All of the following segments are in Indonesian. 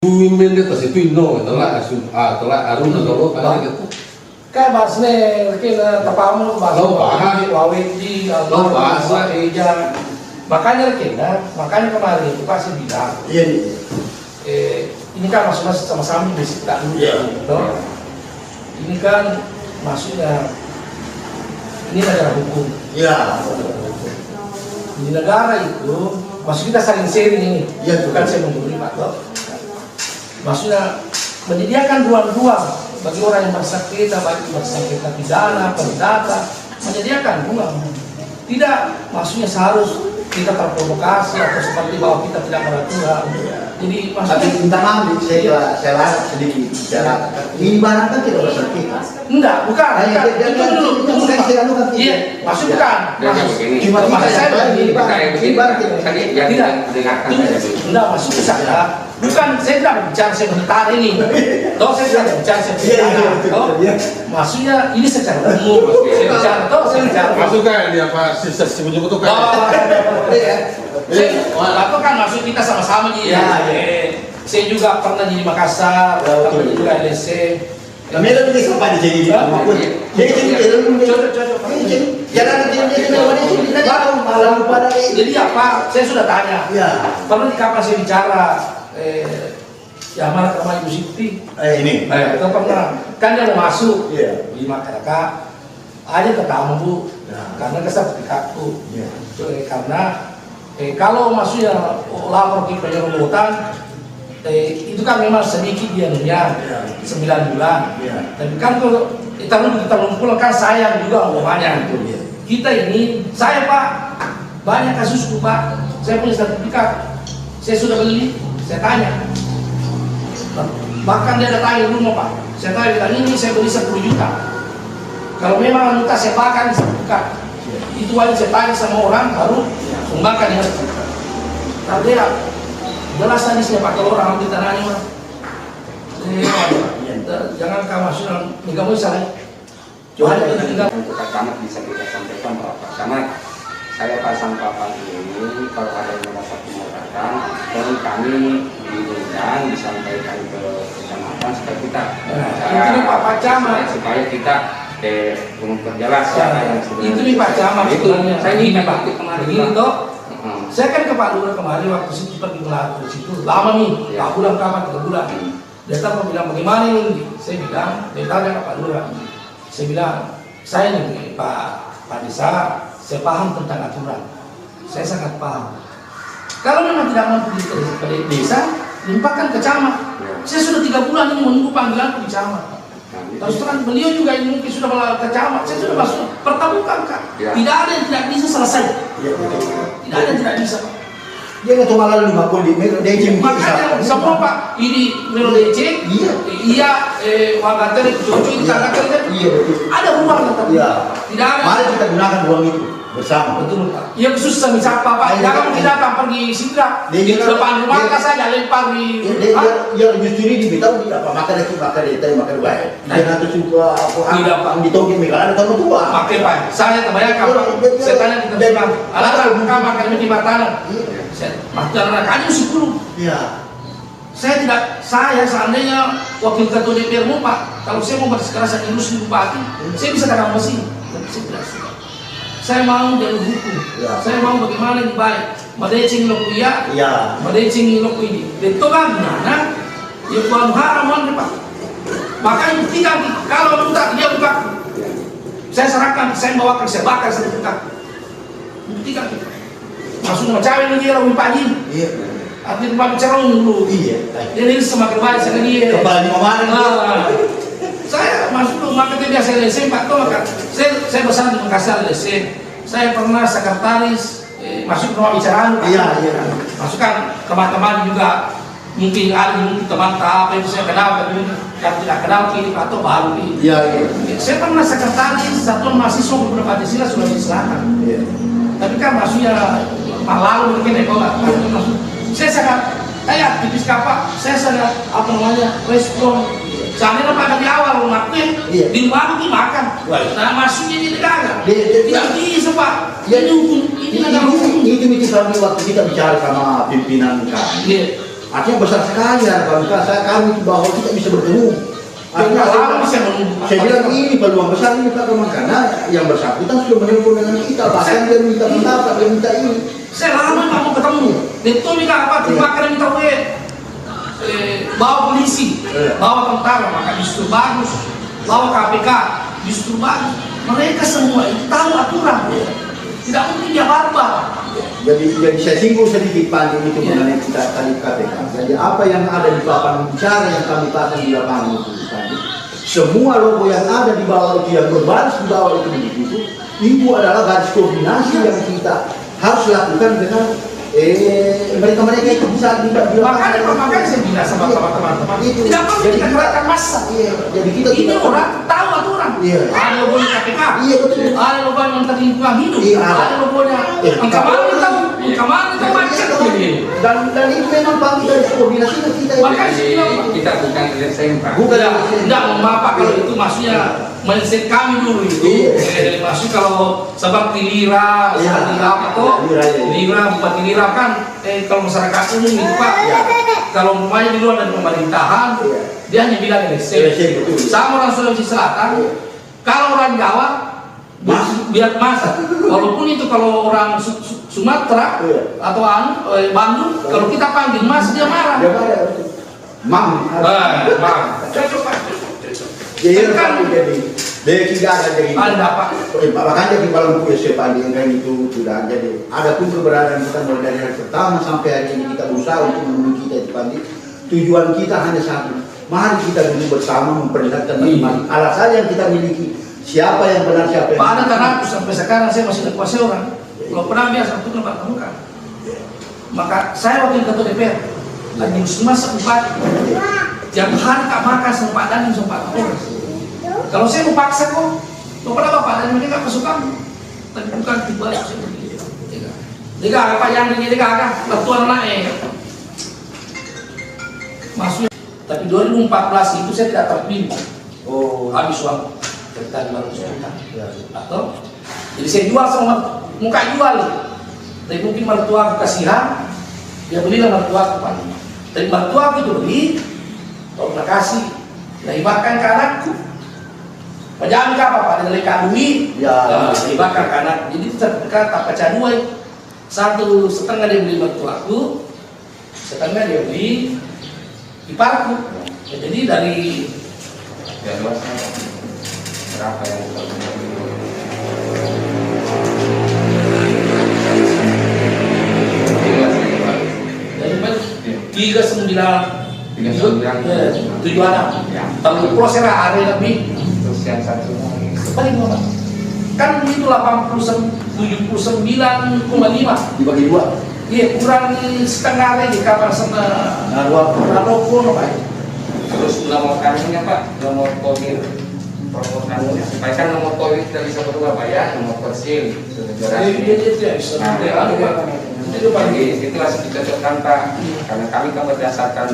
Mimin dia tas itu ino, telah arun atau apa gitu. Kayak bahasnya, kita tapamu bahasa wawet di bahasa eja. Makanya kemarin itu pasti bilang. Iya. Ini kan maksudnya sama-sama di basic tak dulu. Ini kan maksudnya ini negara hukum. Iya. Di negara itu maksud kita saling sharing ini. Iya, bukan saya memberi Pak. Maksudnya menyediakan ruang-ruang bagi orang yang bersengketa, bagi bersengketa pidana, perdata, menyediakan ruang. Tidak maksudnya seharus kita terprovokasi atau seperti bahwa kita tidak beraturan. Jadi maksudnya Tapi minta maaf, saya larang sedikit bicara. Ini barang kan tidak bersengketa. enggak, bukan. Itu dulu. Iya, maksud bukan. Cuma kita saya ini barang tidak. Enggak, maksud saya bukan, saya tidak bicara saya menentang ini. Saya tidak bicara saya menentang. Maksudnya ini secara umum. Saya bicara. Masukkan dia apa sisa menyebut itu kan. Apa kan maksud kita sama-sama nih. Saya juga pernah jadi Makassar, pernah juga LSC. Kami ada di sampai di jadi apapun. Jadi apa? Saya sudah tanya. Pernah di kapan saya bicara? Ya mana sama Ibu Siti? Ini. Kita pernah. Kan dia mau masuk. Iya. Di masyarakat. Aja ke tamu Bu. Karena ke sertifikatku. Karena kalau maksudnya lapor ke penyerobotan, itu kan memang sedikit dia nunya 9 bulan. Tapi kan kalau kita ngumpulkan sayang juga umpamanya. Kita ini, saya Pak, banyak kasus Pak. Saya punya sertifikat, saya sudah beli, saya tanya. Bahkan dia datang ke rumah Pak. Saya tanya, ini saya beli 10 juta. Kalau memang minta saya pakai sertifikat, itu wajib saya tanya sama orang baru sumbangkan dengan sertifikat. Tapi dia jelas tadi saya pakai orang kita nanya mah. Jangan kamu sudah nggak mau salah. Untuk camat bisa kita sampaikan berapa camat saya pasang papan ini kalau ada yang merasa penolakan dan kami diundang disampaikan ke kecamatan supaya kita itu Pak Camat supaya kita memperjelas itu nih Pak Camat itu saya ini Pak kemarin itu saya kan ke Pak Lurah kemarin waktu situ pergi melatih ke situ lama nih 4 bulan kapan 3 bulan dia tahu bilang bagaimana ini saya bilang dia tanya ke Pak Lurah saya bilang saya nih Pak Desa saya paham tentang aturan saya sangat paham kalau memang tidak mampu di desa limpahkan ke camat saya sudah 3 bulan ini menunggu panggilan ke camat. Terus terang beliau juga ini mungkin sudah malah ke camat, saya sudah masuk pertemukan Kak. Tidak ada yang tidak bisa selesai. Tidak ada yang tidak bisa. Dia nggak cuma lalu 50 di DC. Makanya semua Pak ini Melo DC. Iya. Warga teri cucu kita kan. Ada ruang tetap. Tidak ada. Mari kita gunakan ruang itu bersama. Betul Pak. Yang susah misalnya Pak. Jangan kita datang pergi sidra. Di depan rumah kita saja lempar di. Dia justru ini dibitahu apa makan itu makan itu makan baik. Dia nanti suka apa ditogeng mereka ada tamu tua. Pakai Pak. Saya terbayangkan Pak. Saya tanya di tempat. Alat makan di makanan. Makan aja 10. Saya seandainya wakil ketua DPR Pak, kalau saya mau bersikeras industri bupati, saya bisa tanam mesin. Tapi saya tidak suka. Saya mau jalur hukum. Saya mau bagaimana yang baik. Madecing lo kuya, madecing lo ini. Itu kan gimana? Ya Tuhan haram Pak. Makanya buktikan kalau minta dia buka, saya serahkan, saya bawakan, saya bakar sertifikat. Buktikan. Maksudnya macam ini dia lebih pagi. Artinya Pak bicara dulu. Jadi semakin baik saya dia. Kembali kemana? Saya masuk marketing biasa LSM Pak Toh kan. Saya besar di Makassar LSM. Saya pernah sekretaris masuk ke rumah bicaraan. Masukkan teman-teman juga mungkin ada mungkin teman apa yang saya kenal tapi yang tidak kenal kini atau baru ini. Iya, iya. Saya pernah sekretaris satuan mahasiswa beberapa Pancasila Sulawesi Selatan. Iya. Tapi kan maksudnya lalu mungkin saya sangat kayak tipis kapak, saya sangat apa namanya respon. Seandainya pada di awal ngapain, Iya. di rumah itu makan. Nah maksudnya ini negara, Dia- tidak bisa pak. Ya, Ini hukum, ini negara hukum. itu kami waktu kita bicara sama pimpinan kami. Iya. Artinya besar sekali harapan kami bahwa kita bisa bertemu. Artinya Kalau bisa menunggu. saya bilang ini peluang besar ini Pak Kemang, karena yang bersangkutan sudah menelpon dengan kita, bahkan dia minta pendapat, dia minta ini. Saya lama nggak mau ketemu. Itu nih apa? Terima kasih minta bawa polisi, Iya. bawa tentara, maka justru bagus. Bawa KPK, justru bagus. Mereka semua itu tahu aturan. Tidak mungkin dia barbar. Jadi saya singgung sedikit Pak itu mengenai kita tadi KPK. Jadi apa yang ada di papan bicara yang kami pasang di lapangan itu tadi, semua logo yang ada di bawah itu yang berbaris di bawah itu adalah garis koordinasi yang kita harus lakukan dengan mereka itu bisa di lapangan. Makanya saya bilang sama teman-teman Itu. tidak perlu Jadi kita gerakan massa. Iya, jadi kita Ini tidak orang tahu aturan. Iya. Ada logonya KPK, Iya, betul. ada logonya Menteri Lingkungan Hidup, Iya, ada. ada logonya kemarin itu macet ini. dan itu memang Pak kita harus koordinasi dengan kita. Makanya saya bilang, Pak. Kita bukan LSM Pak. Bukan. Tidak memapak kalau itu maksudnya mindset kami dulu itu. Iya. Maksud kalau seperti lira, Iya. seperti apa tuh, Lira, iya. lira bupati lira kan, kalau masyarakat umum itu Pak, Iya. kalau umpamanya di luar dari pemerintahan, Iya. dia hanya bilang ini, LSM, betul. sama orang Sulawesi Selatan, Iya. kalau orang Jawa, biar masak. Walaupun itu kalau orang Sumatera Iya. atau Bandung, kalau kita panggil Mas dia marah. Dia marah, betul. Mam. Marah. Cocok Pak. Jadi Kan- jadi dia tidak ada jadi. Ada Pak. Makanya di malam punya sepanding kan itu sudah jadi. Ada pun keberadaan kita mulai dari hari pertama sampai hari ini kita berusaha untuk menemui kita di Pandi. Tujuan kita hanya satu. Mari kita duduk bersama memperlihatkan masing-masing alasan yang kita miliki. Siapa yang benar, siapa yang Pak ada tanahku sampai sekarang saya masih dikuasai orang. Kalau pernah biasa untuk tempat temukan. Maka saya waktu ketua DPR lagi semua sempat tiap hari tak makan sempat dan sempat orang. Kalau saya mau paksa kok, mau pernah bapak dan mereka pasukan, tapi bukan tiba saya begini. Jika apa yang begini kakak, ketua naik. Maksudnya, tapi 2014 itu saya tidak terpilih. Oh, Habis uang dari baru sejuta. ya. Atau jadi saya jual sama muka jual. Tapi mungkin mertua kasihan, dia belilah mertua Pak. Tapi mertua itu beli, terima kasih, nah hibahkan ke anakku. Penjamin apa Pak? Ada dari kandungi, Ya. hibahkan ke anak. Jadi itu terdekat tak pecah dua. 1,5 dia beli mertuaku, 1,5 dia beli iparku. Ya, jadi dari Ya luasnya berapa yang dari 39 39. 76 Ya. kalau proses hari lebih Terus yang satu paling berapa? Kan itu 79,5 Dibagi dua. iya kurang setengah lagi kapan sama Naroko Pak. terus nomor kanunya Pak, nomor kodir kanunya supaya kan nomor kodir kita bisa berubah Pak ya, nomor persil Itu ya bisa itu pagi itu langsung dicocokkan Pak, karena kami kan berdasarkan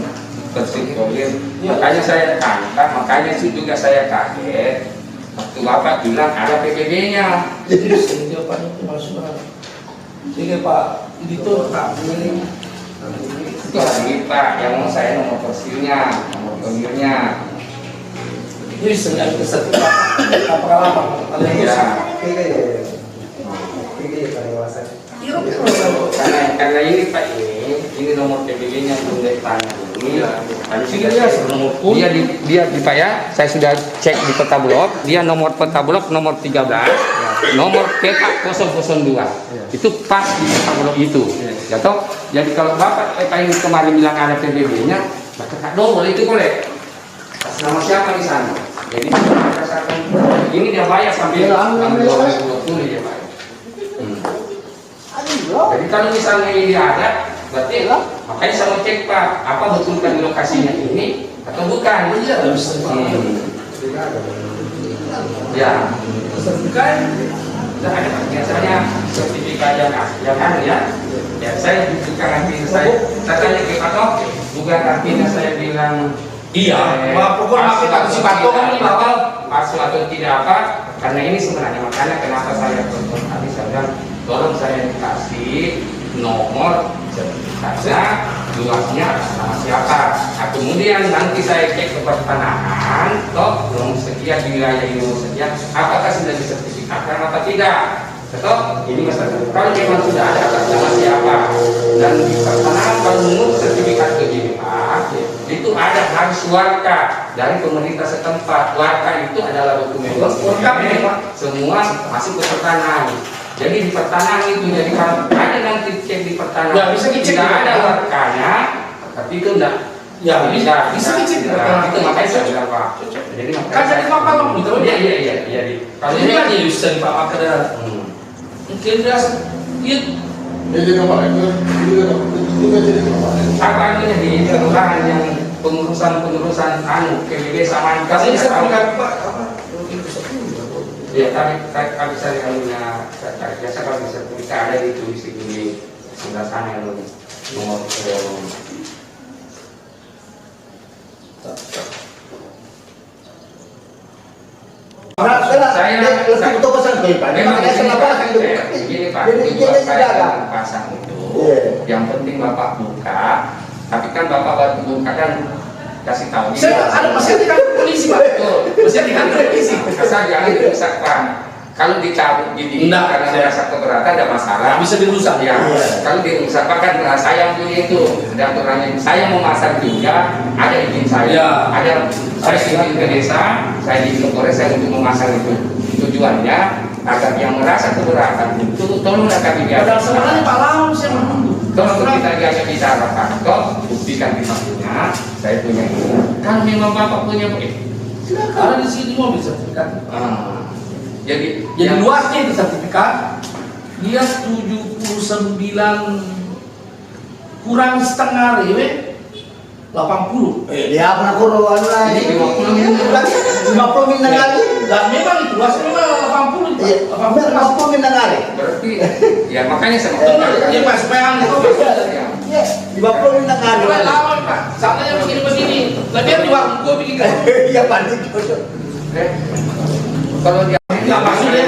persil kodir. Makanya saya tangkap, makanya sih juga saya kaget waktu Bapak bilang ada PBB-nya. dia Pak itu masuk jadi Pak itu tak ini Jadi Pak, yang mau saya nomor persilnya, nomor kodirnya. ini sengaja kesatu apa ada Ya. Karena ini Pak ini nomor PBB-nya belum ditanya ini. Dia di Pak ya, saya sudah cek di peta blok, dia nomor peta blok nomor 13, nomor peta 002. Itu pas di peta blok itu. Ya toh, jadi kalau Bapak ini kemarin bilang ada PBB-nya, Bapak boleh itu boleh. Atas nama siapa di sana? Jadi ini dia bayar sampai tanggal 2020 dia bayar. Jadi kalau misalnya ini ada, Berarti makanya saya mau cek Pak, apa betul kan lokasinya ini atau bukan? Iya, harus Ya. sertifikat. Nah, ada biasanya sertifikat yang ya. Ya, saya bukan artinya saya tanya ke Pak Tok, bukan artinya saya bilang Iya, pokoknya kita si Patok kan ini bakal palsu atau tidak apa, karena ini sebenarnya makanya kenapa saya telepon tadi saya bilang tolong saya dikasih nomor sertifikatnya, luasnya sama siapa. Nah, kemudian nanti saya cek ke pertanahan, toh belum sekian di wilayah ini sekian, apakah sudah disertifikatkan apa tidak? Atau ini masalah kalau memang sudah ada atas nama siapa dan di pertanahan kalau mengurus sertifikat kejiwaan itu ada harus warka dari pemerintah setempat. Warka itu adalah dokumen semua masuk ke pertanahan. Jadi di pertanahan itu jadi kalau ada nanti cek di pertanahan ya, bisa dicek tidak ada warkanya, tapi itu enggak. Ya, bisa dicek di pertanahan. Itu makanya saya bilang Pak. Jadi Kan jadi Pak Long gitu. Iya. Kalau ini kan ya bisa di Pak ada. Mungkin dia Jadi apa? Itu jadi apa? apa artinya di kelurahan yang pengurusan KBB sama kasih kasih sertifikat Pak ya kami saya anunya biasa kalau sertifikat ada ditulis di sebelah sana yang nomor saya lebih betul pesan ke Pak. Makanya kenapa itu? Begini Pak, Jadi saya pasang itu. Yang penting Bapak buka, tapi kan Bapak waktu buka kan kasih tahu. saya ada pasien di kantor polisi Pak. Pasien di kantor polisi. Asal jangan dirusak Pak. Kalau dicabut gini karena merasa keberatan ada masalah. Bisa dirusak Ya. Kalau dirusak Pak kan saya punya itu dan aturannya. Saya mau masang juga ada izin saya. Ya. Ada saya izin ke desa, saya izin ke Polres saya untuk memasang itu. Tujuannya agar yang merasa keberatan itu tolonglah kami biarkan. Sebenarnya Pak Lam saya menunggu. Tolong kita diajak bicara Pak Tok, buktikan kita punya, saya punya ini. Kan memang Bapak punya Silakan. Ada di sini mobil sertifikat. Jadi Luasnya itu sertifikat dia 79 kurang setengah rewe 80. Dia pernah kuruan lagi. 50 minang lagi. Dan memang itu luasnya memang 80 itu. 50 minang lagi. berarti ya makanya sama Iya Pak, supaya itu 50 minang lagi. mulai lama Pak. Soalnya begini. Lebih di warung gua bikin gitu. Iya panik. kalau dia Enggak maksudnya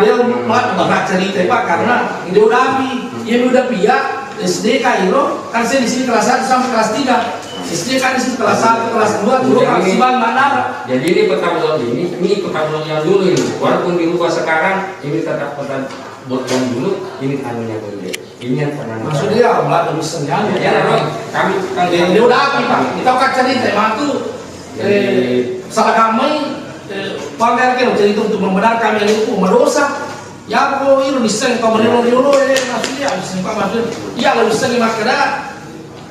dia nggak cerita Pak karena dia udah api, dia udah pihak SD Kairo kan saya di sini kelas 1 sampai kelas 3. SD kan di sini kelas 1, kelas 2, dulu kelas Bang Mandara. jadi ini peta blok ini peta blok yang dulu ini walaupun dirubah sekarang ini tetap peta blok yang dulu ini anunya dulu ini yang pernah Maksudnya Allah ada misalnya ya kami dia udah api Pak. Kita kan cerita emang tuh salah kami pamer kan cerita untuk membenarkan yang itu mendosa. Ya kok itu bisa kau menilai maksudnya habis Pak maksud. Ya kalau bisa lima kada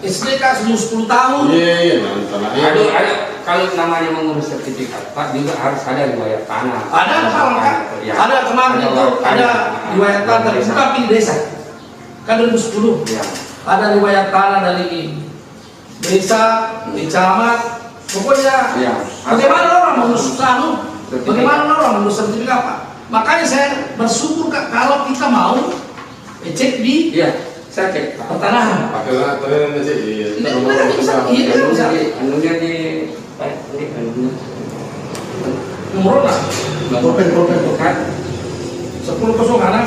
SD kan 10 tahun. Iya, tanah. ada kalau namanya mengurus sertifikat Pak juga harus ada riwayat tanah. Ada Pak, Ya. ada kemarin itu ada riwayat tanah dari bukan pilih desa. Kan 2010. Ya. Ada riwayat tanah dari desa, di camat. Pokoknya Ya. bagaimana orang mengurus anu? Bagaimana orang mengurus sertifikat Pak? Makanya saya bersyukur Kak, kalau kita mau cek di Iya, saya cek Pak. pertanahan. Pakai tren sih. Ini benar bisa. Iya bisa. Anunya di ini anunya. Nomor lah. Pulpen. Kan 10 kanan.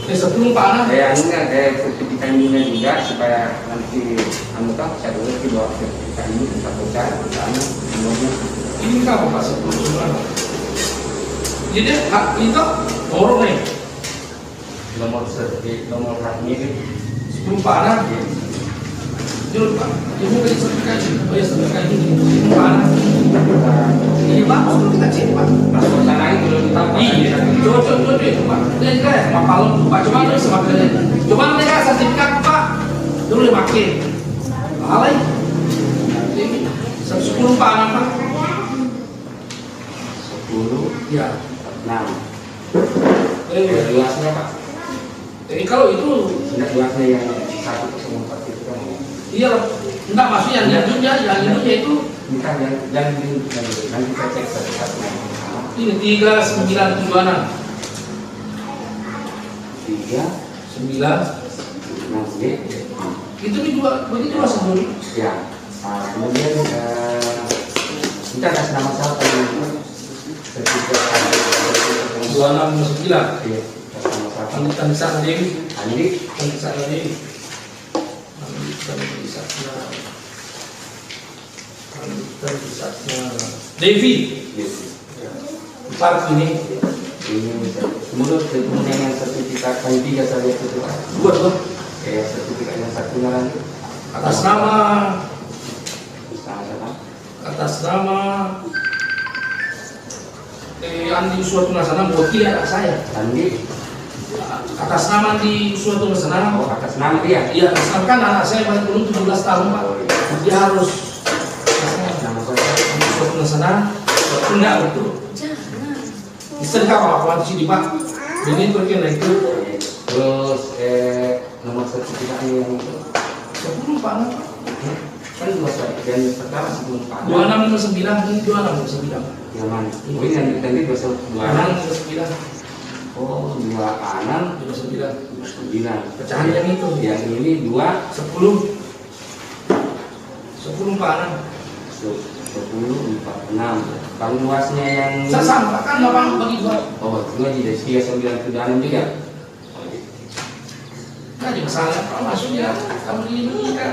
10 Pak Anak. anunya sertifikat ini juga supaya nanti anu tak saya dulu di bawah sertifikat ini kita baca anu nomornya. Ini apa Pak 10 kanan? Jadi hak itu nomor nih. Nomor sertifikat nomor haknya itu 10 Pak Anak. Jujur Pak, ibu beli sertifikat ini. Oh ya sertifikat ini. Pak Anak. Ini Pak, sudah kita cek Pak. paspor tanah itu belum tahu. Iya, coba itu Pak. Lihat kan, Pak kalau Pak coba dulu semakin lihat. Coba lihat sertifikat Pak. Dulu dipakai. Alay. Ini 10 Pak Anak Pak. 10 Ya. 6. Luasnya Pak. Jadi kalau itu Sudah luasnya yang 1,4 itu kan. Iya, enggak maksudnya yang induknya itu Bukan yang nanti kita cek satu-satu. ini 3976 Tiga, 9 6, itu juga begitu mas sebelum ya. Kemudian kita kasih nama siapa yang sertifikat 2659 Iya, kasih nama siapa? Tanisa Dewi Andi. Tanisa Dewi Devi Yes. part ini Kemudian yang sertifikat yang tiga saya lihat itu dua sertifikat yang satunya lagi atas nama sama-sama Andi Suatu Nasana mewakili anak saya Andi. atas nama Andi Suatu Nasana. Oh, atas nama dia. Iya, misalkan anak saya baru belum 17 tahun Pak, dia harus Nama saya. Andi Suatu Nasana. Enggak betul. Istri kau apa sih di Pak? Ini pergi itu. Terus nomor sertifikatnya yang itu 10 Pak. kan dua yang pertama sebelum Pak. 2659 ini 2659. Yang mana? Oh, ini yang tadi 2659. Oh, 26 29. Pecahan yang itu. Yang ini 10 Pak. 10, 46. Kalau luasnya yang Saya sama kan lapang bagi dua. oh, dua jadi 396 juga. Nah, jadi masalah Pak maksudnya kamu ini kan.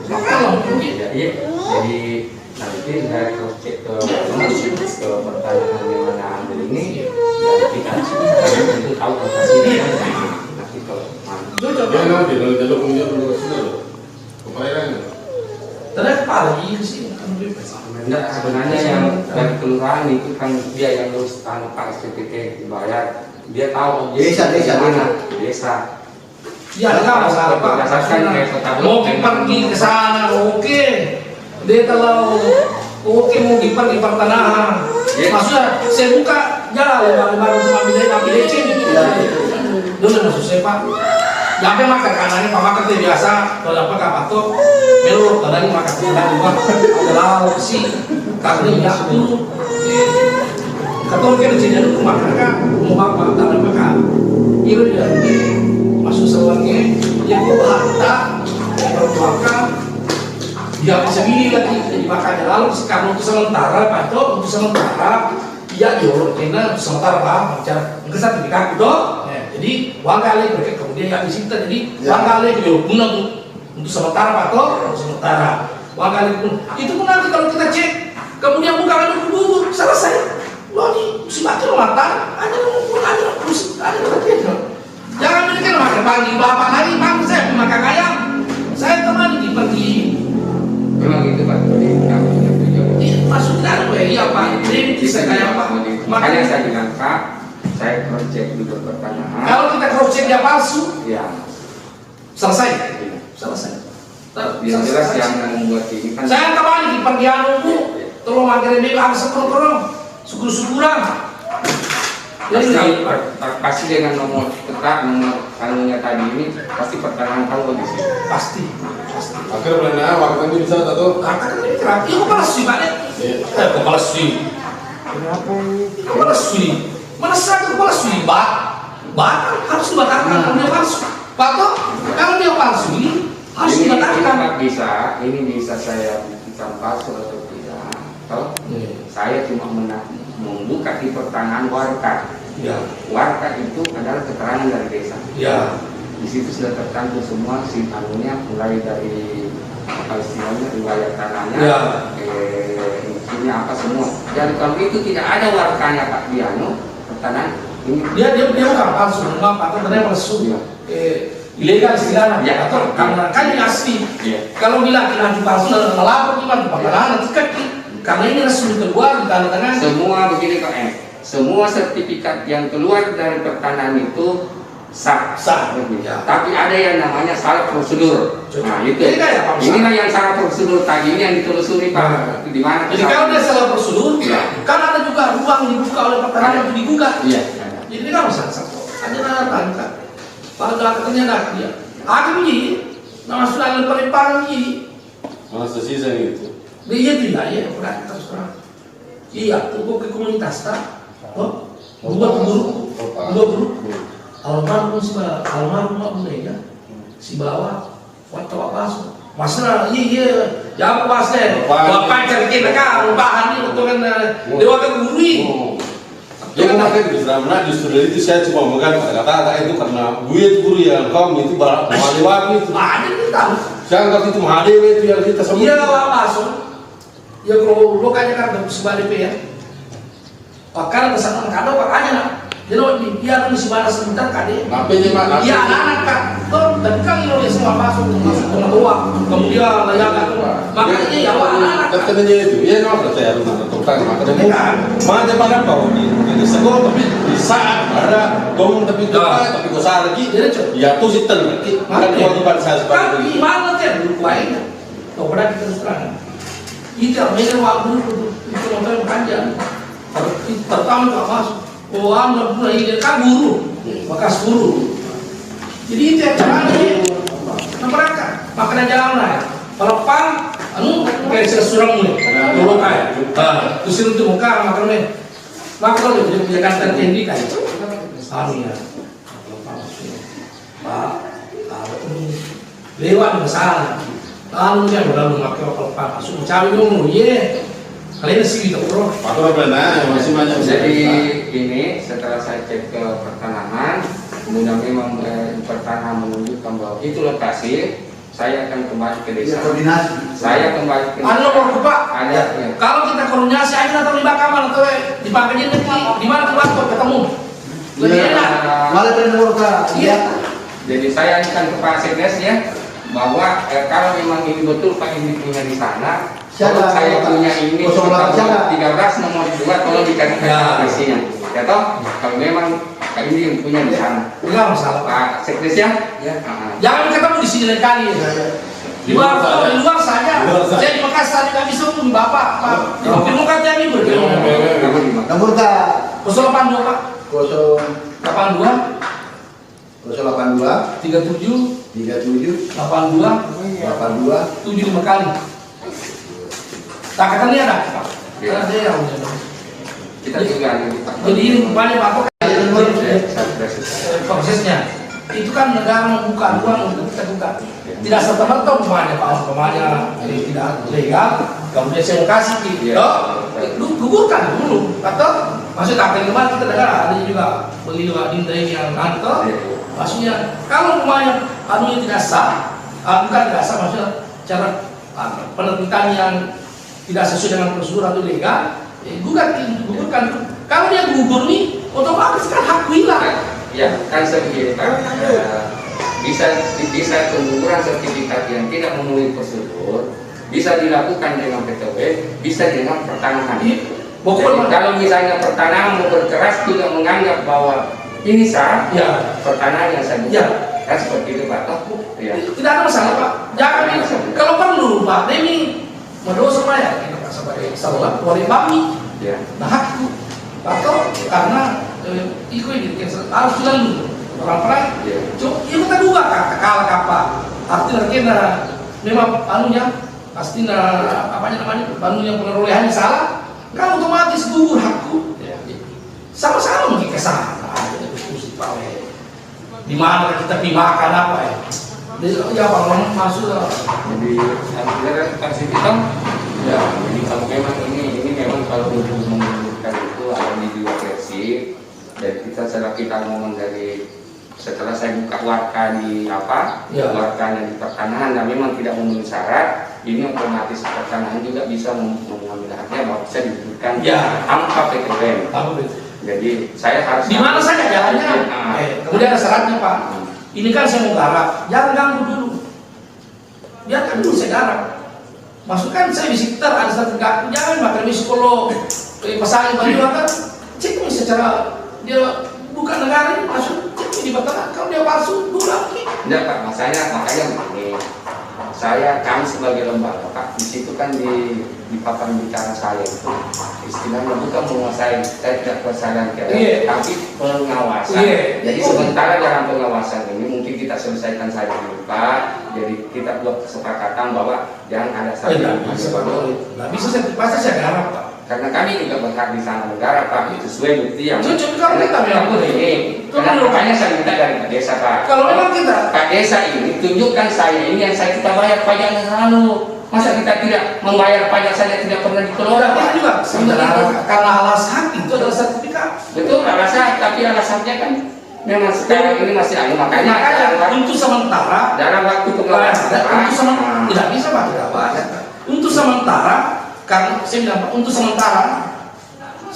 Kalau mungkin Iya. Jadi nanti saya cross check ke pertanyaan yang mana ambil ini dan kita tentu tahu lokasinya nanti kalau mana. Dia nanti kalau jalur punya dulu sudah loh. Keperayaan. ternyata pagi sih. Enggak, sebenarnya yang dari kelurahan itu kan dia yang harus tanpa SPT dibayar. Dia tahu Desa. desa. Ya enggak masalah Pak. Berdasarkan kayak kota Mau Blok. pergi ke sana oke. Dia kalau oke mau pergi pertanahan. Ya. Maksudnya saya buka jalan lebar-lebar untuk ambil lecin. Dulu maksud saya Pak. Jangan makan kanannya Pak makan itu biasa. Kalau apa kapak tuh belok tadi makan tadi Pak. Kalau sih karena ya dulu. Katong kan jadi rumah kan mau bapak tanah makan. Itu dia masuk selangnya yang harta yang berkeluarga dia bisa milih lagi jadi makanya lalu karena untuk sementara Pak Tok untuk sementara dia jorok kena sementara Pak macam enggak sertifikat itu jadi uang kali berarti kemudian yang disita jadi uang kali jorok guna untuk sementara Pak Tok untuk sementara uang kali pun itu pun nanti kalau kita cek kemudian buka lagi kubur selesai wah ini si mati mata ada jangan berikan makan pagi bapak lagi bang saya makan ayam saya teman di pergi Memang itu Pak. Jadi kami yang tujuh. maksudnya apa ya Pak ini bisa kayak apa Makanya saya bilang Pak, saya cross check dulu pertanyaan. kalau kita cross check dia palsu Ya. selesai Yang jelas yang membuat ini kan. saya teman di pergi anu tolong makan dia harus sekurang syukur-syukuran Pasti dengan nomor tetap nomor anunya tadi ini pasti pertanyaan kamu di sini. pasti Akhirnya benar waktu ini bisa tahu. kata kan ini terapi kok palsu Pak kok palsu Kenapa ini? kepala sui mana satu kepala sui batal harus dibatalkan kalau dia palsu Pak Tok kalau dia palsu ini harus Ini dibatalkan Pak ini bisa saya buktikan palsu atau tidak? Toh saya cuma membuka di pertanyaan warga. ya Warga itu adalah keterangan dari desa. ya Di situ sudah tercantum semua anunya mulai dari istilahnya riwayat tanahnya, Ya. isinya apa semua. Dan kalau itu tidak ada warkanya Pak Diano, pertanyaan ini dia bukan palsu enggak Pak Tok ternyata palsu Iya. ilegal istilahnya Ya. atau karena kan ini asli Iya. kalau bilang nanti palsu dan melapor gimana Pak nanti kaki karena ini resmi keluar di tanda tangan semua begini Pak semua sertifikat yang keluar dari pertanahan itu sah. Ya. Tapi ada yang namanya salah prosedur. Nah itu. Jadi kayak apa, Pak? Inilah yang salah prosedur tadi ini yang ditelusuri Pak. Nah. Itu di mana? jadi kalau dia salah prosedur Ya. kan ada juga ruang dibuka oleh pertanyaan untuk digugat Iya. jadi kan bisa satu ada nada tangka pada katanya nak dia hakim ini Nama sudah paling pagi. Mana sesisa gitu. Dia itu ya, berarti terus terang. Iya, tuh ke komunitas tak. Oh, dua guru. Almarhum Mak Bunda si bawah, waktu masuk. Masalah iya, jangan pas deh. Bapak cari kita kan, bahan itu kan dewa kegurui. Dia memakai di sana justru dari itu saya cuma memegang kata-kata itu karena gue guru yang kamu itu mahaliwati itu. Ada kita tahu. Saya anggap itu mahaliwati itu yang kita sebut. Iya lah masuk. Ya kalau lo kayaknya kan sebalik ya. Pakar kesana kado pakanya. Jadi dia tuh si mana sebentar kade. Tapi mana? Iya anak kan. Tuh dan kan lo semua masuk ke bawah. Kemudian layakan. Makanya ya anak. Katanya itu, ya nggak saya harus menentukan makanya. Mana pada kau di sekolah tapi di saat ada gong tapi tapi kau salah lagi. Ya tuh sih lagi. Kan kewajiban saya sebagai itu. Gimana sih dulu lainnya? Tuh pada kita sekarang. Itu memang waktu itu nonton panjang. Pertama tak masuk. Oh, anda pula ini kan guru, bekas guru. Jadi itu yang caranya. Mereka makanya jalan lah. Kalau pang, kayak sesurang ni, tolong kaya. Tusir untuk muka makanya. Maka kalau dia punya kantor tinggi kan. Ya. Pak, lewat masalah. Lalu dia berlalu makai kalau pang masuk mencari dulu, ye. Kalian sih gitu bro. Pak benar masih banyak. Jadi ini setelah saya cek ke pertanahan, kemudian memang pertanahan menunjukkan bahwa itu lokasi, saya akan kembali ke desa. Koordinasi. Saya kembali ke desa. Anu mau Pak. Ada. Kalau kita koordinasi aja atau di Bakaman atau di Pangkajan nanti di mana tuh ketemu. Lebih enak. Malah terdengar. Iya. Jadi saya akan ke Pak Sekdes ya, bahwa kalau memang ini betul Pak ini punya di sana. Kalau saya punya ini 13 nomor 2 tolong dikasihkan isinya. Ya toh, kalau memang Pak ini yang punya di sana. Enggak masalah Pak Sekdes ya. Ya. Jangan ketemu di sini lain kali. Di luar saja. Saya di Makassar kami semua Bapak. Pak. Di muka kami bertemu. Nomor tak 082 Pak. 82 082 37 37 82 75 kali. Tak katanya ada Pak. Ada yang Kita juga jadi ini kembali Pak prosesnya. Itu kan negara membuka ruang untuk kita buka. Tidak serta-merta umpamanya tidak legal, kemudian saya mau kasih gugurkan dulu. Atau maksud apa yang kemarin kita negara ada juga beli dinda ini yang antar. Maksudnya kalau umpamanya anunya tidak sah, bukan tidak sah maksudnya cara penerbitan yang tidak sesuai dengan prosedur atau legal, gugurkan. Kalau dia gugur nih, otomatis kan hak hilang. Ya, kan seperti Pak. Bisa pengukuran sertifikat yang tidak memenuhi prosedur bisa dilakukan dengan PTW, bisa dengan pertanahan. Jadi, kalau misalnya pertanahan mau berkeras tidak menganggap bahwa ini sah, ya pertanahan yang saya buka, kan seperti itu Pak. Ya. Tidak ada masalah Pak. Jangan kalau perlu Pak, ini mendosa saya kita sebagai saudara wali kami. Ya. Nah hakku atau karena ikut ini harus lalu orang-orang cuma ya kita dua kalah kapal artinya kena memang anunya pasti apanya namanya anunya pengerolehannya salah kan otomatis gugur hakku sama-sama mungkin kesana diskusi Pak di mana kita dimakan apa ya ya Pak masuk jadi akhirnya kasih kita ya jadi kalau memang ini memang kalau untuk menunjukkan itu ada di dua versi. Dan setelah kita ngomong dari setelah saya buka warka di warkanya di pertanahan dan memang tidak memenuhi syarat, ini otomatis pertanahan juga bisa mengambil haknya bahwa bisa diberikan tanpa PTWM. Jadi saya harus di mana saja jalannya. Kemudian ada syaratnya Pak. Ini kan saya mau garap, jangan ganggu dulu. Biarkan dulu saya garap. Masukkan saya di sekitar ada satu gak, jangan makan psikolog, pasangin baju kan, cek secara dia bukan negara ini masuk di batang kalau dia palsu dulu lagi. Enggak Pak, makanya begini. Kami sebagai lembaga Pak, di situ kan di papan bicara saya itu istilahnya bukan menguasai, saya tidak kuasa tapi pengawasan. Jadi sementara dalam pengawasan ini mungkin kita selesaikan saja dulu Pak. Jadi kita buat kesepakatan bahwa jangan ada saling nggak bisa saya pasti saya garap Pak. karena kami juga berhak di sana negara Pak, itu sesuai bukti yang Cocok kalau kita memang ini. Karena makanya saya minta dari Pak Desa Pak. Kalau memang kita Pak Desa ini tunjukkan saya ini yang saya kita bayar pajaknya selalu. Masa kita tidak membayar pajak saja tidak pernah dikelola Pak? juga sebenarnya karena alasan itu adalah sertifikat. Betul alasan, tapi alasannya kan memang sekarang ini masih ada Makanya untuk sementara dalam waktu pengelolaan tidak bisa Pak, tidak banyak. Untuk sementara, kan saya bilang Pak, untuk sementara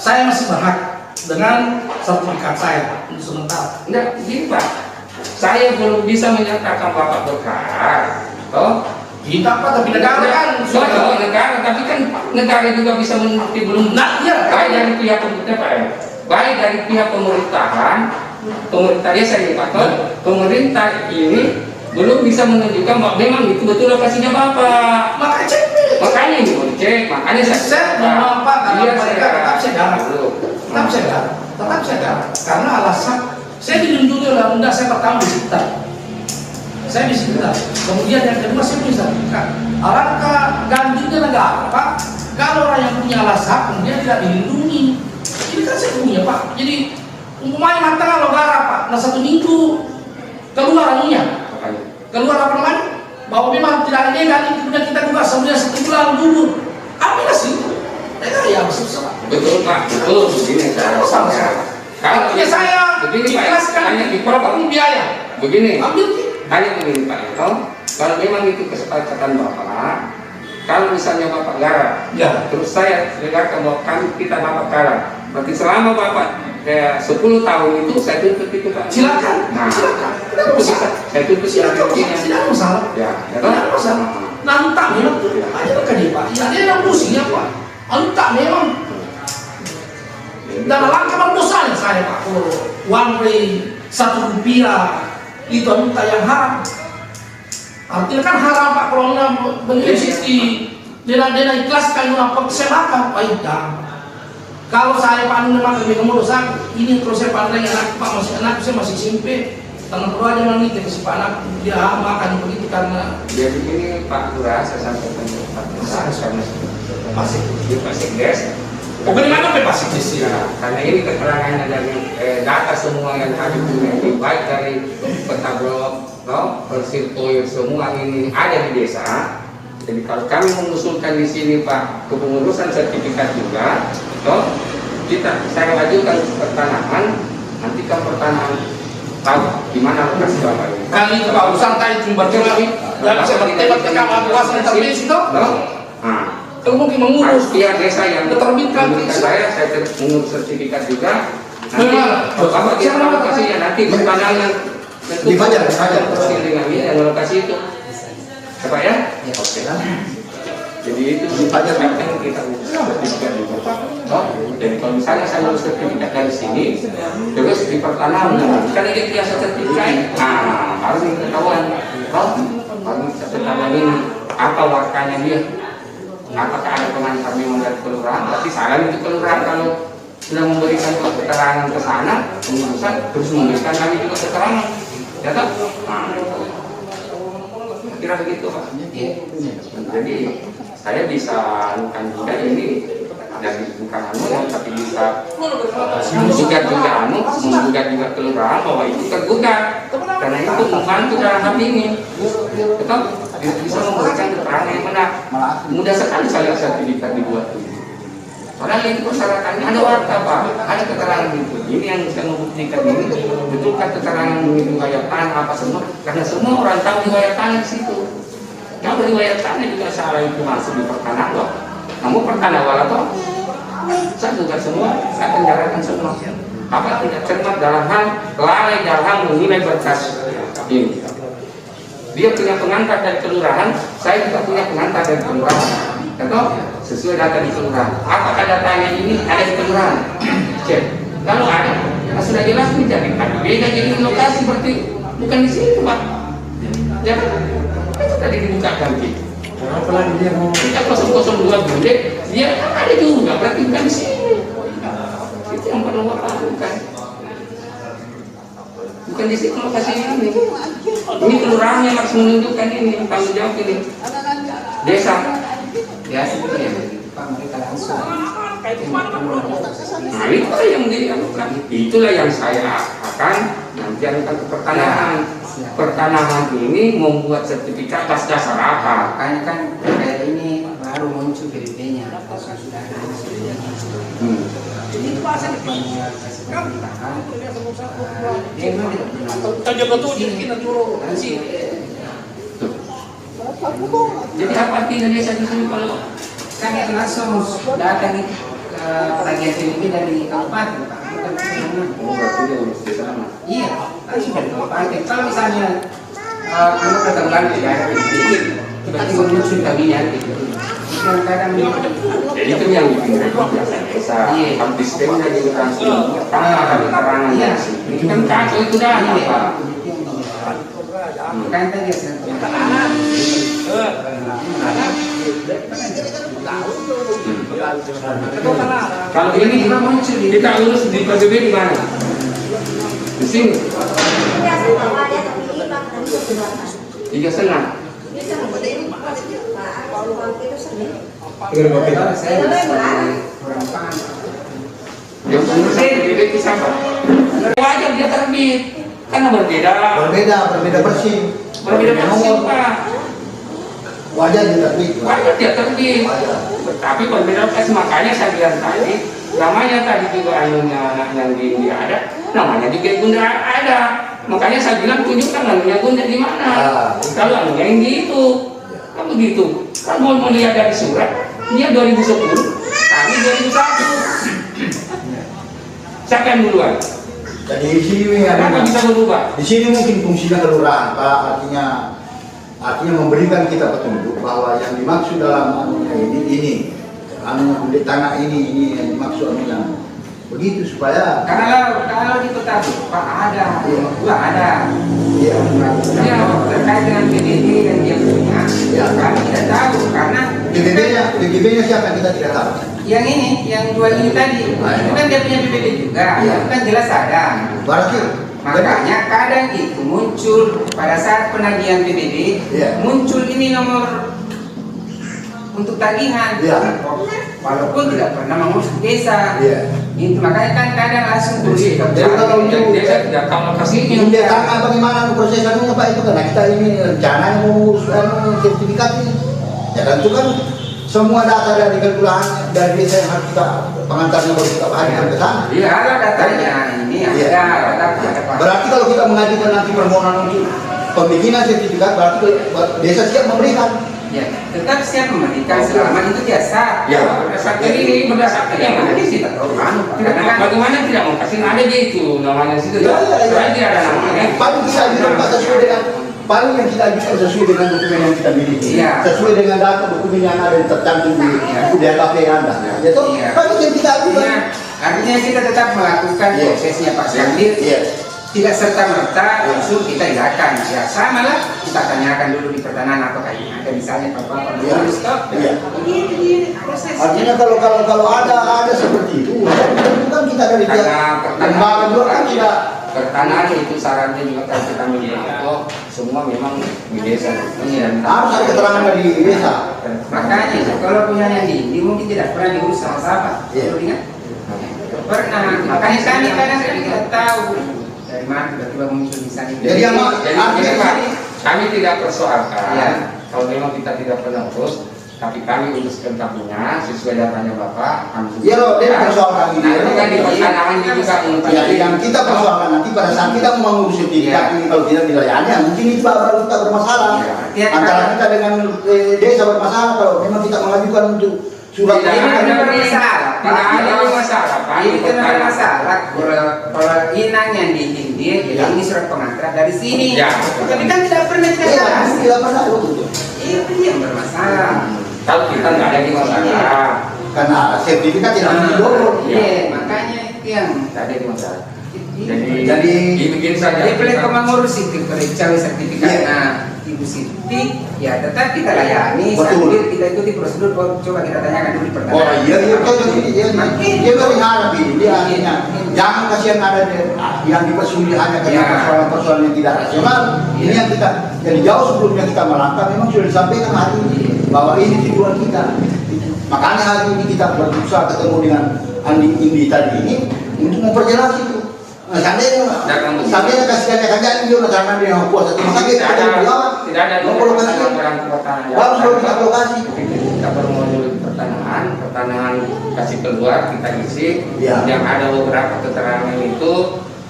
saya masih berhak dengan sertifikat saya untuk sementara. Enggak, begini Pak, saya belum bisa menyatakan Bapak berhak. Oh, Kita Pak, tapi negara kan soal negara, tapi kan negara juga bisa menuruti belum. Nah, iya. Baik dari pihak pemerintah Pak, baik dari pihak pemerintahan, pemerintah desa ini Pak, pemerintah ini belum bisa menunjukkan bahwa memang itu betul lokasinya Bapak. Makanya cek. Makanya ini mau dicek, makanya Saya mohon Pak, karena Iya, mereka tetap saya garap. Tetap saya garap. Karena alasan saya dilindungi oleh undang saya pertama di sekitar. Saya di sekitar. Kemudian yang kedua saya bisa sertifikat. Alangkah ganjilnya negara Pak, kalau orang yang punya alasan kemudian tidak dilindungi. Ini kan saya punya Pak. Jadi umpamanya matang kalau garap Pak, nah 1 minggu keluar anunya. Keluar apa namanya? Bahwa memang tidak ada legal, kemudian kita juga sebenarnya 1 bulan dulu. Apa sih? Ya susah. Betul Pak, betul begini saya. Kalau saya begini Pak, ikhlaskan hanya di program biaya. begini. Ambil Hanya begini Pak, kalau memang itu kesepakatan Bapak, kalau misalnya Bapak garap, ya. terus saya dengarkan bahwa kita Bapak garap, berarti selama Bapak 10 tahun itu saya tuntut itu Pak. Silakan. Nah, Silakan. Tidak itu masalah. bisa saya tuntut Silakan. begini. Tidak ada masalah. Ya, Tidak ada masalah. Nah, entah memang aja kan dia Pak. Ya, dia yang musuhnya Pak. Entah memang. Dan langkah berdosa saya Pak. Uang beli 1 rupiah itu entah yang haram. Artinya kan haram Pak kalau beli sisi dia ikhlaskan apa kesalahan Pak itu. Kalau saya pandang memang lebih dosa ini terus saya pandang anak Pak masih anak saya masih SMP. Tangan berdua aja nanti kasih Pak anak dia makan begitu karena Jadi ini Pak Lurah saya sampaikan ke Pak Desa karena masih des. pokoknya mana Pak pasti sih. Ya, karena ini keterangannya dari data semua yang ada di sini, baik dari peta blok, persirtoir semua ini ada di desa. Jadi kalau kami mengusulkan di sini Pak kepengurusan sertifikat juga, saya ajukan pertanahan, nanti kan pertanahan tahu di mana lokasi Bapak ini. Kali itu Pak Urusan tadi cuma berjalan, dan saya bertembak kawasan intervensi itu. Kalau mungkin mengurus pihak desa yang terbitkan saya mengurus sertifikat juga. Nanti Bapak Siapa kita lokasinya nanti pertanahan Di Fajar, dengan ini yang lokasi itu. Apa ya? Ya oke. Jadi itu Di Fajar. yang kita urus sertifikat juga. Jadi kalau misalnya saya urus sertifikat dari sini, terus di pertanahan, kan ini biasa sertifikat. Nah, harus ketahuan. Harus ketahuan ini apa warkanya dia. Apakah ada pengantar memang dari kelurahan? Berarti salah itu kelurahan kalau sudah memberikan keterangan ke sana, pengurusan terus memberikan kami juga keterangan. Ya tak? Nah, kira begitu Pak. Jadi saya bisa bukan juga ini dari bukan tapi bisa menggugat juga menggugat juga kelurahan bahwa itu tergugat karena itu membantu dalam hal ini. Tetap bisa memberikan keterangan yang benar. Mudah sekali saya sertifikat dibuat. Padahal itu persyaratannya ada warta Pak, ada keterangan itu. Ini yang bisa membuktikan ini betulkah keterangan riwayat tanah apa semua? Karena semua orang tahu riwayat tanah di situ. Kalau riwayat tanah juga salah itu masuk di pertanahan loh. Namun pertanahan wala toh, saya juga semua, saya penjarakan semua. Apa tidak cermat dalam hal lalai dalam hal menilai berkas ini. Dia punya pengantar dari kelurahan, saya juga punya pengantar dari kelurahan. Atau sesuai data di kelurahan. Apakah datanya ini ada di kelurahan? Cek. Kalau ada, sudah jelas nih jadi beda jadi lokasi seperti bukan di sini Pak. Ya kan? Itu tadi dibuka ganti. Apalagi dia mau Kita 002 Bunde, dia ada juga berarti bukan di sini. Itu yang perlu Bapak lakukan. Bukan masukkan di situ lokasi ini. Ini kelurahan yang harus menunjukkan ini tanggung jawab ini. Desa. Ya seperti yang Pak mereka langsung. Nah itu yang dilakukan. Itulah yang saya akan nanti akan ke pertanahan. Pertanahan ini membuat sertifikat atas dasar apa? Makanya kan kayak ini baru muncul PDP-nya. Sudah ada ini pasal pemerintahan. Dia memang tidak pernah. Jadi apa artinya desa di sini kalau Kan yang langsung datang bagian PDP dari kabupaten, Pak. Bukan kesana. oh, berarti dia urus di sana. Iya, langsung dari kabupaten. Kalau misalnya kamu pertemuan di daerah PDP, tiba-tiba muncul kabinet gitu. Kadang-kadang Jadi itu yang bikin repot biasa desa. Iya. Hampir sistemnya gitu kan. Tanpa ada keterangan Iya. ini kan kacau itu dah. Apa? kan tadi Kalau ini kita urus di PBB di mana? Di sini. 3,5. Yang urus PBB itu siapa? Wajar dia terbit. Karena berbeda bersih. Berbeda persen, Pak. Wajar juga terbit. Wajar dia terbit. Tapi berbeda persen, makanya saya bilang tadi, namanya tadi juga anunya yang di India ada, namanya di Gunda ada. Makanya saya bilang tunjukkan anunya Gunda di mana. Kalau anunya yang gitu, kan begitu. Kan mau melihat dari surat, dia 2010, kami 2001. Siapa yang duluan? Jadi di sini Kenapa bisa berubah? di sini mungkin fungsinya kelurahan, Pak. Artinya memberikan kita petunjuk bahwa yang dimaksud dalam anunya ini tanah ini yang dimaksud anunya. Begitu supaya kalau di kota Pak ada, gua ada. iya. Ya, terkait dengan PDB yang dia punya, Ya. kami tidak tahu karena PBB-nya siapa kita tidak tahu. yang ini, yang dua ini tadi, itu kan dia punya PBB juga, Ya. itu kan jelas ada. Berarti Makanya kadang itu muncul pada saat penagihan PBB, Ya. muncul ini nomor untuk tagihan, Ya. walaupun tidak pernah mengurus desa. Iya. Itu makanya kan kadang langsung tulis Jadi kalau Desa tidak tahu lokasinya. dia tanya bagaimana proses anunya Pak itu karena kita ini rencananya mau sertifikat ini. Ya tentu kan semua data dari kelurahan dari desa yang harus kita pengantarnya baru kita bagikan ke sana. Iya, ada datanya ini Iya. ada Pak. Berarti kalau kita mengajukan nanti permohonan untuk pembikinan sertifikat berarti desa siap memberikan. Ya, tetap siap memberikan selama itu biasa. Ya, berdasarkan ini, berdasarkan yang ada di situ. Bagaimana tidak mau kasih ada dia itu namanya situ. Ya, ya, ya. Saya tidak ada namanya. Paling kita ajukan Pak sesuai dengan paling yang kita ajukan sesuai dengan dokumen yang kita miliki. Iya. Sesuai dengan data dokumen yang ada tercantum di DKP Anda. Ya toh, Iya. paling yang kita ajukan. Iya, artinya kita tetap melakukan Iya. prosesnya Pak Syamdir. Iya. Tidak serta-merta langsung kita ilakan. Ya sama lah, kita tanyakan dulu di pertanahan apakah ini ada misalnya apa-apa Iya. dulu stop. Iya. Ini prosesnya. Artinya kalau ada seperti itu, kan kita dari pihak Karena lembaga juga kan tidak. pertanahan itu syaratnya juga kalau kita melihat semua memang di desa. Iya. Harus ada keterangan dari desa. Makanya kalau punya yang di mungkin tidak pernah diurus sama sahabat. Iya. Betul ingat? Pernah. Makanya kami kadang tidak tahu dari mana tiba-tiba muncul misalnya. Jadi yang Jadi artinya Pak, kami tidak persoalkan Iya. kalau memang kita tidak pernah urus, tapi kami uruskan tabunya sesuai datanya Bapak. Kami Iya loh, dia persoalkan ini. Nanti kan di pertanahan itu juga Ya, yang kita persoalkan nanti pada saat kita mau mengurus sertifikat ini kalau tidak dilayani, mungkin itu baru kita bermasalah. Iya. Antara kita dengan desa bermasalah kalau memang kita mengajukan untuk surat Tidak Ini ada masalah. Tidak ada masalah, Pak. Ini tidak ada masalah. Kalau inang yang di India, Ya. ini surat pengantar dari sini. Ya. Tapi kan tidak pernah kita Iya, bahas. tidak pernah begitu. Itu yang bermasalah. Kalau kita nggak ada di masalah, Karena sertifikat tidak mungkin bohong. Iya, makanya itu yang nggak ada di masalah. jadi Jadi dibikin saja. dia pelan mengurus itu kerja sertifikat. Iya. Nah, Ibu Siti, ya tetap kita layani Betul. sambil kita ikuti prosedur. Coba kita tanyakan dulu di pertanyaan. Oh iya, dia berharap ini, dia akhirnya jangan kasihan ada yang dipersuli hanya karena Ya. persoalan-persoalan yang tidak rasional. Ini yang kita, jadi jauh sebelumnya kita melangkah memang sudah disampaikan hari ini bahwa ini tujuan kita. Makanya hari ini kita berusaha ketemu dengan Indi tadi ini untuk memperjelas itu. Nah, seandainya kasihannya kan dia karena dia yang puasa itu, maka kita tidak ada lokasi. Baru baru kita lokasi. Kita bermodul pertanyaan kasih keluar kita isi. Ya. Yang ada beberapa keterangan itu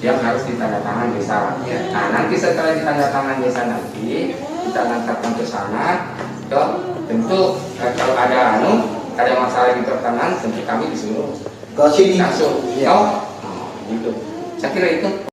yang harus ditandatangan desa. Ya. Nah, nanti setelah ditandatangan desa nanti kita ngantarkan ke sana. Tentu kalau ada masalah di pertanyaan tentu kami disuruh Ke sini. langsung. Ya. Gitu. Saya kira itu.